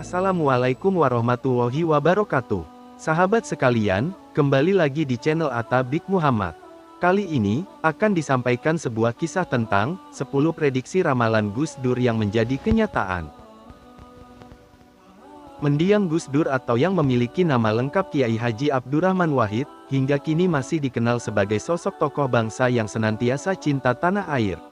Assalamualaikum warahmatullahi wabarakatuh. Sahabat sekalian, kembali lagi di channel Atabik Muhammad. Kali ini, akan disampaikan sebuah kisah tentang 10 prediksi ramalan Gus Dur yang menjadi kenyataan. Mendiang Gus Dur atau yang memiliki nama lengkap Kiai Haji Abdurrahman Wahid, hingga kini masih dikenal sebagai sosok tokoh bangsa yang senantiasa cinta tanah air.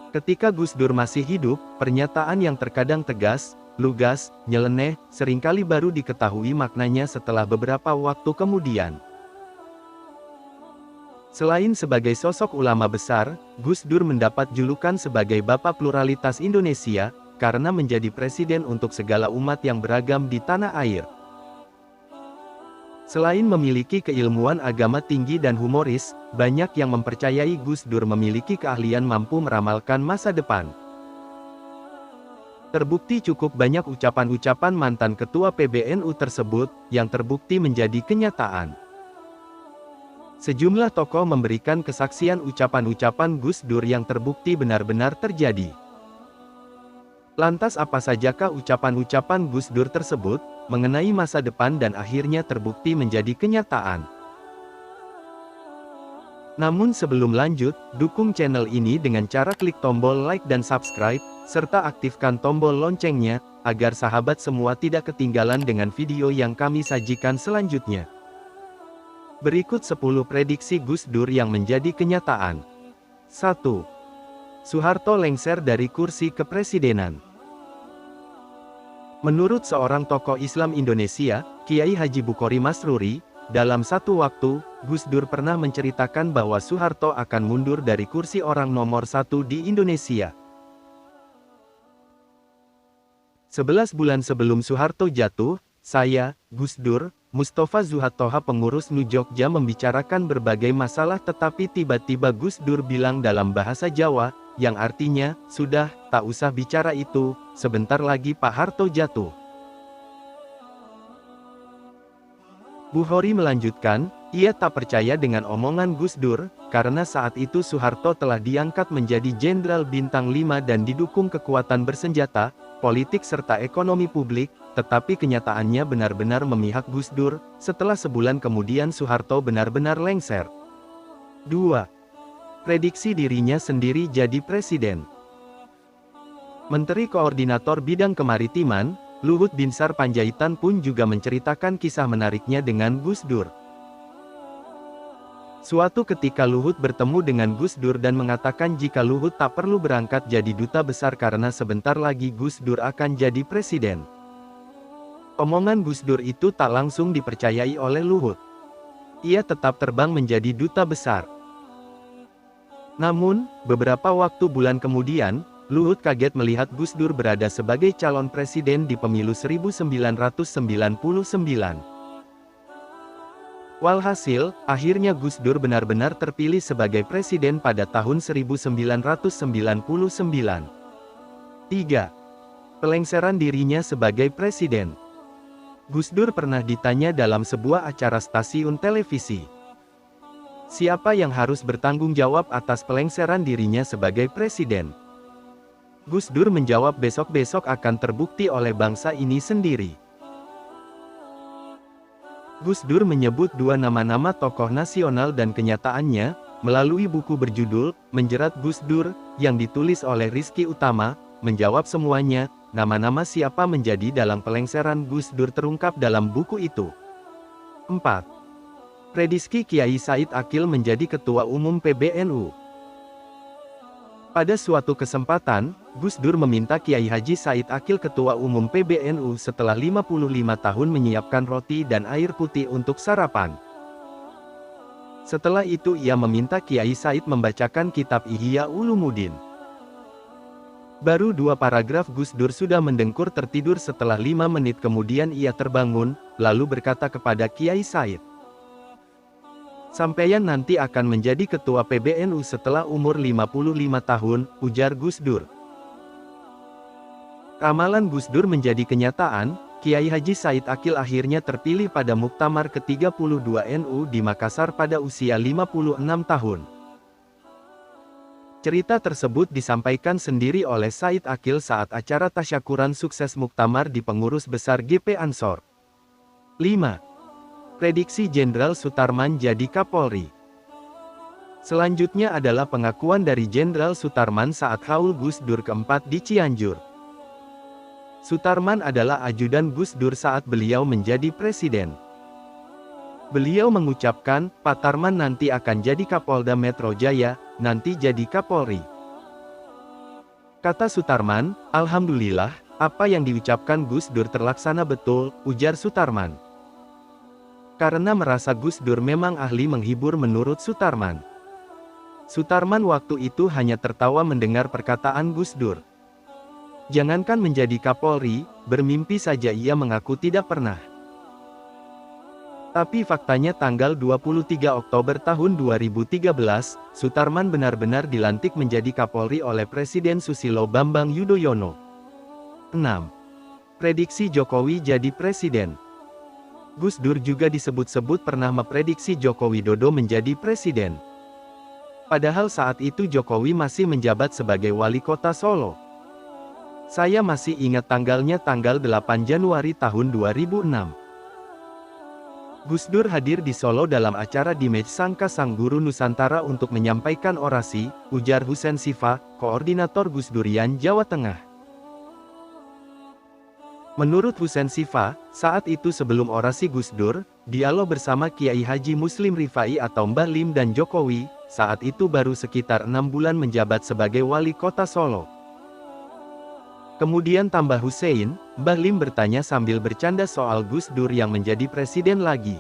Ketika Gus Dur masih hidup, pernyataan yang terkadang tegas, lugas, nyeleneh, seringkali baru diketahui maknanya setelah beberapa waktu kemudian. Selain sebagai sosok ulama besar, Gus Dur mendapat julukan sebagai Bapak Pluralitas Indonesia, karena menjadi presiden untuk segala umat yang beragam di tanah air. Selain memiliki keilmuan agama tinggi dan humoris, banyak yang mempercayai Gus Dur memiliki keahlian mampu meramalkan masa depan. Terbukti cukup banyak ucapan-ucapan mantan ketua PBNU tersebut, yang terbukti menjadi kenyataan. Sejumlah tokoh memberikan kesaksian ucapan-ucapan Gus Dur yang terbukti benar-benar terjadi. Lantas apa sajakah ucapan-ucapan Gus Dur tersebut, mengenai masa depan dan akhirnya terbukti menjadi kenyataan? Namun sebelum lanjut, dukung channel ini dengan cara klik tombol like dan subscribe, serta aktifkan tombol loncengnya, agar sahabat semua tidak ketinggalan dengan video yang kami sajikan selanjutnya. Berikut 10 prediksi Gus Dur yang menjadi kenyataan. 1. Soeharto lengser dari kursi kepresidenan. Menurut seorang tokoh Islam Indonesia, Kiai Haji Bukhari Masruri, dalam satu waktu, Gus Dur pernah menceritakan bahwa Soeharto akan mundur dari kursi orang nomor 1 di Indonesia. 11 bulan sebelum Soeharto jatuh, saya, Gus Dur, Mustafa Zuhattoha pengurus NU Jogja membicarakan berbagai masalah tetapi tiba-tiba Gus Dur bilang dalam bahasa Jawa, yang artinya, sudah, tak usah bicara itu, sebentar lagi Pak Harto jatuh. Bukhari melanjutkan, ia tak percaya dengan omongan Gus Dur, karena saat itu Soeharto telah diangkat menjadi Jenderal Bintang 5 dan didukung kekuatan bersenjata, politik serta ekonomi publik, tetapi kenyataannya benar-benar memihak Gus Dur, setelah sebulan kemudian Soeharto benar-benar lengser. 2. Prediksi dirinya sendiri jadi presiden. Menteri Koordinator Bidang Kemaritiman, Luhut Binsar Panjaitan pun juga menceritakan kisah menariknya dengan Gus Dur. Suatu ketika Luhut bertemu dengan Gus Dur dan mengatakan jika Luhut tak perlu berangkat jadi duta besar karena sebentar lagi Gus Dur akan jadi presiden. Omongan Gus Dur itu tak langsung dipercayai oleh Luhut. Ia tetap terbang menjadi duta besar. Namun, beberapa waktu bulan kemudian, Luhut kaget melihat Gus Dur berada sebagai calon presiden di pemilu 1999. Walhasil, akhirnya Gus Dur benar-benar terpilih sebagai presiden pada tahun 1999. 3. Pelengseran dirinya sebagai presiden. Gus Dur pernah ditanya dalam sebuah acara stasiun televisi, siapa yang harus bertanggung jawab atas pelengseran dirinya sebagai presiden? Gus Dur menjawab besok-besok akan terbukti oleh bangsa ini sendiri. Gus Dur menyebut dua nama-nama tokoh nasional dan kenyataannya, melalui buku berjudul, Menjerat Gus Dur, yang ditulis oleh Rizky Utama, menjawab semuanya, nama-nama siapa menjadi dalam pelengseran Gus Dur terungkap dalam buku itu. 4. Prediksi Kiai Said Akil menjadi Ketua Umum PBNU. Pada suatu kesempatan, Gus Dur meminta Kiai Haji Said Akil Ketua Umum PBNU setelah 55 tahun menyiapkan roti dan air putih untuk sarapan. Setelah itu ia meminta Kiai Said membacakan kitab Ihya Ulumuddin. Baru 2 paragraf Gus Dur sudah mendengkur tertidur setelah 5 menit kemudian ia terbangun, lalu berkata kepada Kiai Said, "Sampeyan nanti akan menjadi ketua PBNU setelah umur 55 tahun, ujar Gus Dur. Ramalan Gus Dur menjadi kenyataan, Kiai Haji Said Akil akhirnya terpilih pada Muktamar ke-32 NU di Makassar pada usia 56 tahun. Cerita tersebut disampaikan sendiri oleh Said Akil saat acara tasyakuran sukses muktamar di pengurus besar GP Ansor. 5. Prediksi Jenderal Sutarman jadi Kapolri. Selanjutnya adalah pengakuan dari Jenderal Sutarman saat haul Gus Dur keempat di Cianjur. Sutarman adalah ajudan Gus Dur saat beliau menjadi presiden. Beliau mengucapkan, Pak Tarman nanti akan jadi Kapolda Metro Jaya, nanti jadi Kapolri. Kata Sutarman, Alhamdulillah, apa yang diucapkan Gus Dur terlaksana betul, ujar Sutarman. Karena merasa Gus Dur memang ahli menghibur menurut Sutarman. Sutarman waktu itu hanya tertawa mendengar perkataan Gus Dur. Jangankan menjadi Kapolri, bermimpi saja ia mengaku tidak pernah. Tapi faktanya tanggal 23 Oktober tahun 2013, Sutarman benar-benar dilantik menjadi Kapolri oleh Presiden Susilo Bambang Yudhoyono. 6. Prediksi Jokowi jadi Presiden. Gus Dur juga disebut-sebut pernah memprediksi Joko Widodo menjadi Presiden. Padahal saat itu Jokowi masih menjabat sebagai Wali Kota Solo. Saya masih ingat tanggalnya tanggal 8 Januari tahun 2006. Gus Dur hadir di Solo dalam acara Dimej Sangka Sang Guru Nusantara untuk menyampaikan orasi, ujar Husein Sifa, koordinator Gus Durian Jawa Tengah. Menurut Husein Sifa, saat itu sebelum orasi Gus Dur, dialog bersama Kiai Haji Muslim Rifai atau Mbah Lim dan Jokowi, saat itu baru sekitar 6 bulan menjabat sebagai Wali Kota Solo. Kemudian tambah Husein, Mbah Lim bertanya sambil bercanda soal Gus Dur yang menjadi presiden lagi.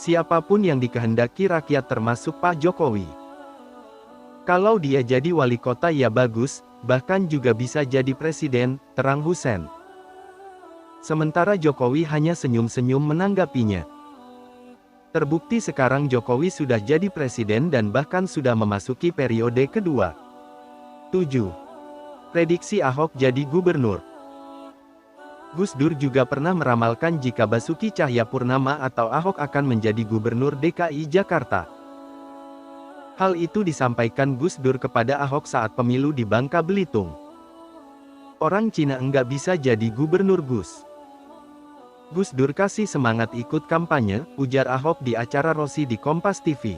Siapapun yang dikehendaki rakyat termasuk Pak Jokowi. Kalau dia jadi wali kota ya bagus, bahkan juga bisa jadi presiden, terang Husein. Sementara Jokowi hanya senyum-senyum menanggapinya. Terbukti sekarang Jokowi sudah jadi presiden dan bahkan sudah memasuki periode kedua. 7. Prediksi Ahok jadi gubernur. Gus Dur juga pernah meramalkan jika Basuki Cahayapurnama atau Ahok akan menjadi gubernur DKI Jakarta. Hal itu disampaikan Gus Dur kepada Ahok saat pemilu di Bangka Belitung. Orang Cina enggak bisa jadi gubernur Gus. Gus Dur kasih semangat ikut kampanye, ujar Ahok di acara Rosi di Kompas TV.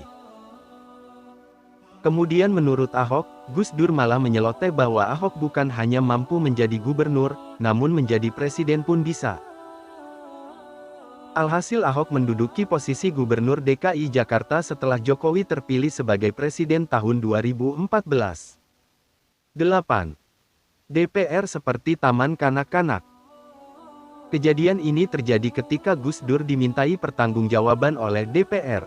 Kemudian menurut Ahok, Gus Dur malah menyeloteh bahwa Ahok bukan hanya mampu menjadi gubernur, namun menjadi presiden pun bisa. Alhasil Ahok menduduki posisi gubernur DKI Jakarta setelah Jokowi terpilih sebagai presiden tahun 2014. 8. DPR seperti taman kanak-kanak. Kejadian ini terjadi ketika Gus Dur dimintai pertanggungjawaban oleh DPR.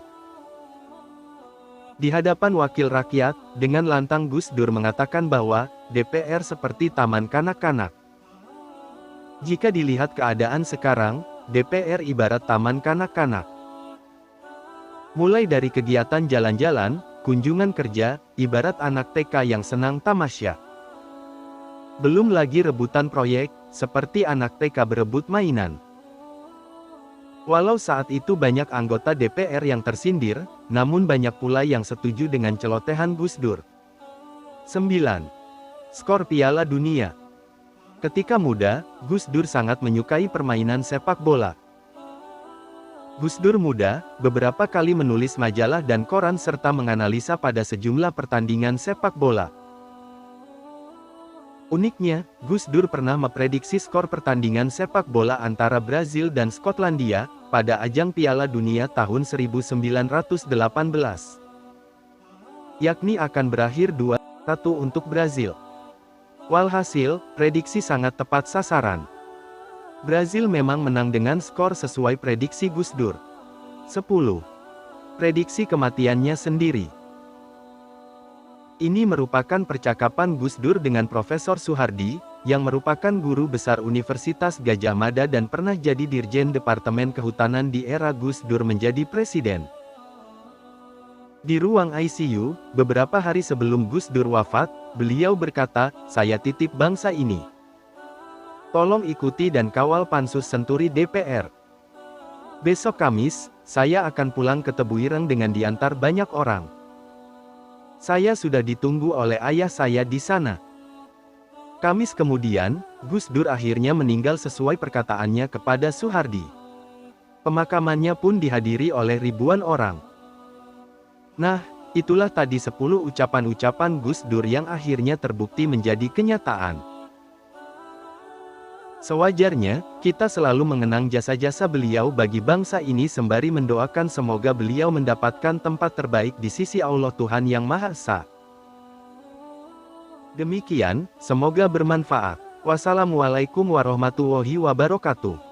Di hadapan wakil rakyat, dengan lantang Gus Dur mengatakan bahwa DPR seperti taman kanak-kanak. Jika dilihat keadaan sekarang, DPR ibarat taman kanak-kanak. Mulai dari kegiatan jalan-jalan, kunjungan kerja, ibarat anak TK yang senang tamasya. Belum lagi rebutan proyek, seperti anak TK berebut mainan. Walau saat itu banyak anggota DPR yang tersindir, namun banyak pula yang setuju dengan celotehan Gus Dur. 9. Skor Piala Dunia. Ketika muda, Gus Dur sangat menyukai permainan sepak bola. Gus Dur muda, beberapa kali menulis majalah dan koran serta menganalisa pada sejumlah pertandingan sepak bola. Uniknya, Gus Dur pernah memprediksi skor pertandingan sepak bola antara Brazil dan Skotlandia, pada ajang Piala Dunia tahun 1918. Yakni akan berakhir 2-1 untuk Brazil. Walhasil, prediksi sangat tepat sasaran. Brazil memang menang dengan skor sesuai prediksi Gus Dur. 10. Prediksi kematiannya sendiri. Ini merupakan percakapan Gus Dur dengan Profesor Soehardi, yang merupakan guru besar Universitas Gadjah Mada dan pernah jadi Dirjen Departemen Kehutanan di era Gus Dur menjadi presiden. Di ruang ICU, beberapa hari sebelum Gus Dur wafat, beliau berkata, "Saya titip bangsa ini. Tolong ikuti dan kawal pansus Senturi DPR. Besok Kamis, saya akan pulang ke Tebuireng dengan diantar banyak orang. Saya sudah ditunggu oleh ayah saya di sana. Kamis kemudian, Gus Dur akhirnya meninggal sesuai perkataannya kepada Soehardi. Pemakamannya pun dihadiri oleh ribuan orang. Nah, itulah tadi 10 ucapan-ucapan Gus Dur yang akhirnya terbukti menjadi kenyataan. Sewajarnya, kita selalu mengenang jasa-jasa beliau bagi bangsa ini sembari mendoakan semoga beliau mendapatkan tempat terbaik di sisi Allah Tuhan Yang Maha Esa. Demikian, semoga bermanfaat. Wassalamualaikum warahmatullahi wabarakatuh.